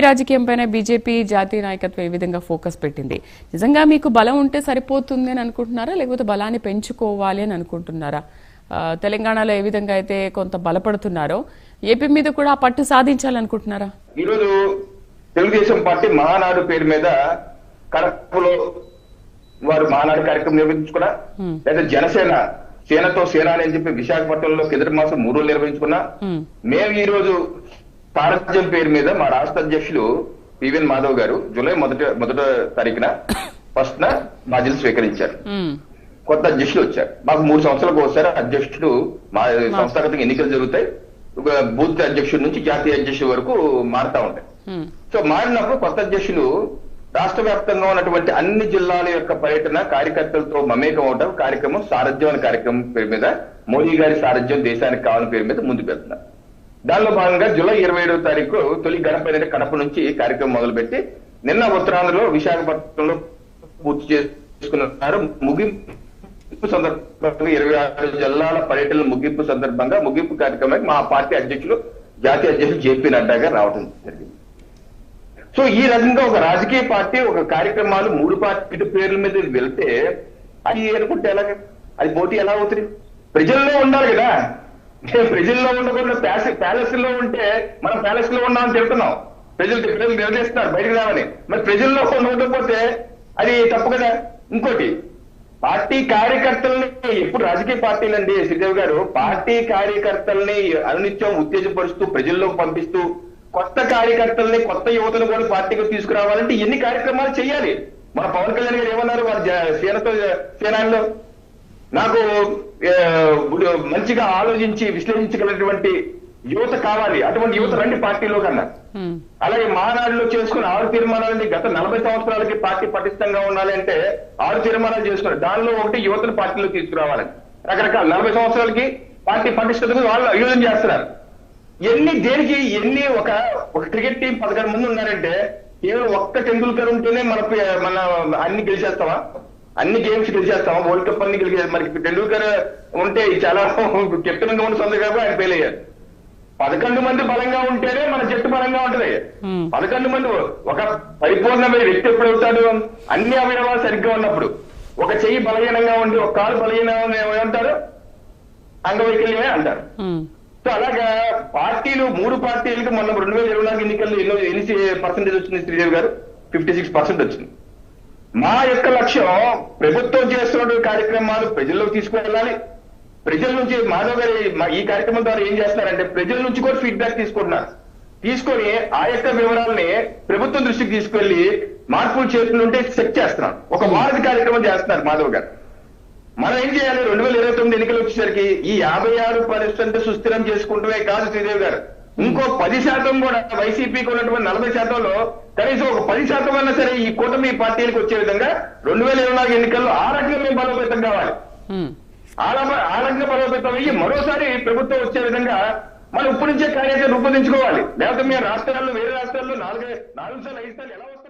రాజకీయం పైన బీజేపీ జాతీయ నాయకత్వం ఏ విధంగా ఫోకస్ పెట్టింది? నిజంగా మీకు బలం ఉంటే సరిపోతుంది అని అనుకుంటున్నారా, లేకపోతే బలాన్ని పెంచుకోవాలి అని అనుకుంటున్నారా? తెలంగాణలో ఏ విధంగా అయితే కొంత బలపడుతున్నారో ఏపీ మీద కూడా ఆ పట్టు సాధించాలనుకుంటున్నారా? ఈరోజు తెలుగుదేశం పార్టీ మహానాడు పేరు మీద కడపలో వారు మహానాడు కార్యక్రమం నిర్వహించుకున్నా, లేదా జనసేన సేనతో సేన అని చెప్పి విశాఖపట్నంలో కిందటి మాసం 3 రోజులు నిర్వహించుకున్నా. మేము ఈ రోజు సారథ్యం పేరు మీద మా రాష్ట్ర అధ్యక్షులు పివిఎన్ మాధవ్ గారు జూలై మొదటి తారీఖున ఫస్ట్ బాధ్యతలు స్వీకరించారు. కొత్త అధ్యక్షులు వచ్చారు. మాకు 3 సంవత్సరాలకు ఒకసారి అధ్యక్షుడు మా సంస్థాగతంగా ఎన్నికలు జరుగుతాయి. బూత్ అధ్యక్షుడి నుంచి జాతీయ అధ్యక్షుడి వరకు మారుతా ఉంటాయి. సో మారినప్పుడు కొత్త అధ్యక్షులు రాష్ట్ర వ్యాప్తంగా ఉన్నటువంటి అన్ని జిల్లాల యొక్క పర్యటన కార్యకర్తలతో మమేకం అవడం కార్యక్రమం సారథ్యం అనే కార్యక్రమం పేరు మీద మోదీ గారి సారథ్యం దేశానికి కావాలని పేరు మీద ముందుకు వెళ్తున్నారు. దానిలో భాగంగా జూలై 27వ తారీఖు తొలి గడప కడప నుంచి కార్యక్రమం మొదలుపెట్టి నిన్న ఉత్తరాంధ్రలో విశాఖపట్నంలో పూర్తి చేసుకున్నారు. ముగింపు సందర్భంగా 26 జిల్లాల పర్యటన ముగింపు సందర్భంగా ముగింపు కార్యక్రమానికి మా పార్టీ అధ్యక్షులు జాతీయ అధ్యక్షులు జేపీ నడ్డా గారు రావడం జరిగింది. సో ఈ రకంగా ఒక రాజకీయ పార్టీ ఒక కార్యక్రమాలు 3 పార్టీ పేర్ల మీద వెళ్తే అది అనుకుంటే ఎలాగ, అది పోటీ ఎలా అవుతుంది? ప్రజల్లో ఉండాలి కదా. ప్రజల్లో ఉండకుండా ప్యాలెస్ లో ఉంటే మనం ప్యాలెస్ లో ఉన్నామని చెప్తున్నాం. ప్రజలు నిర్ణయిస్తున్నారు బయటకు రావని. మరి ప్రజల్లో ఉండకపోతే అది తప్పు కదా. ఇంకోటి, పార్టీ కార్యకర్తల్ని ఎప్పుడు రాజకీయ పార్టీలండి శ్రీదేవి గారు పార్టీ కార్యకర్తల్ని అనునిత్యం ఉత్తేజపరుస్తూ ప్రజల్లోకి పంపిస్తూ కొత్త కార్యకర్తల్ని కొత్త యువతను కూడా పార్టీకి తీసుకురావాలంటే ఎన్ని కార్యక్రమాలు చేయాలి. మన పవన్ కళ్యాణ్ గారు ఏమన్నారు వారి సేనాల్లో, నాకు మంచిగా ఆలోచించి విశ్లేషించగలిగినటువంటి యువత కావాలి, అటువంటి యువత రండి పార్టీలో కన్నా. అలాగే మహానాడులో చేసుకున్న 6 తీర్మానాలని గత 40 సంవత్సరాలకి పార్టీ పటిష్టంగా ఉండాలి అంటే 6 తీర్మానాలు చేసుకున్నారు. దానిలో ఒకటి యువతను పార్టీలో తీసుకురావాలని రకరకాల 40 సంవత్సరాలకి పార్టీ పటిష్టతకు వాళ్ళు యోజన చేస్తున్నారు. దేనికి ఒక క్రికెట్ టీం 16 మంది ఉన్నారంటే కేవలం ఒక్క టెండూల్కర్ ఉంటేనే మన అన్ని గెలిచేస్తావా? అన్ని గేమ్స్ గెలిచేస్తావా? వరల్డ్ కప్ అన్ని గెలిచేస్తాం. మరి టెండూల్కర్ ఉంటే చాలా కెప్టెన్ గా ఉన్న సందర్భంగా ఆయన ఫెయిల్ అయ్యారు. 11 మంది బలంగా ఉంటేనే మన జట్టు బలంగా ఉంటది. 11 మంది ఒక పరిపూర్ణమైన వ్యక్తి ఎప్పుడు అవుతాడు? అన్ని అవయవాలు సరిగ్గా ఉన్నప్పుడు. ఒక చెయ్యి బలహీనంగా ఉండి ఒక కాలు బలహీనంగా ఏమంటారు? అంగవైకల్యమే అంటారు. సో అలాగా పార్టీలు 3 పార్టీలకు మొన్న 2024 ఎన్నికల్లో ఎన్ని పర్సెంటేజ్ వచ్చింది శ్రీదేవి గారు? 56% వచ్చింది. మా యొక్క లక్ష్యం ప్రభుత్వం చేస్తున్న కార్యక్రమాలు ప్రజల్లోకి తీసుకువెళ్ళాలి. ప్రజల నుంచి మాధవ్ గారు ఈ కార్యక్రమం ద్వారా ఏం చేస్తున్నారంటే ప్రజల నుంచి కూడా ఫీడ్బ్యాక్ తీసుకుంటున్నారు. తీసుకొని ఆ యొక్క వివరాలని ప్రభుత్వం దృష్టికి తీసుకెళ్లి మార్పులు చేస్తుంటే సెట్ చేస్తున్నారు. ఒక వారధి కార్యక్రమం చేస్తున్నారు మాధవ్ గారు. మనం ఏం చేయాలి? 2029 ఎన్నికలు వచ్చేసరికి ఈ 56% సుస్థిరం చేసుకుంటూనే కాదు శ్రీదేవి గారు, ఇంకో 10% కూడా వైసీపీకి ఉన్నటువంటి 40%లో కనీసం ఒక 10% అన్నా సరే ఈ కూటమి పార్టీలకు వచ్చే విధంగా 2024 ఎన్నికల్లో ఆ రకంగా మేము బలోపేతం కావాలి. ఆ రకంగా బలోపేతం అయ్యి మరోసారి ప్రభుత్వం వచ్చే విధంగా మనం ఇప్పటి నుంచే కార్యాచరణ రూపొందించుకోవాలి. లేకపోతే మేము రాష్ట్రాల్లో వేరే రాష్ట్రాల్లో 4 సార్లు 5 సార్లు ఎలా వస్తాం?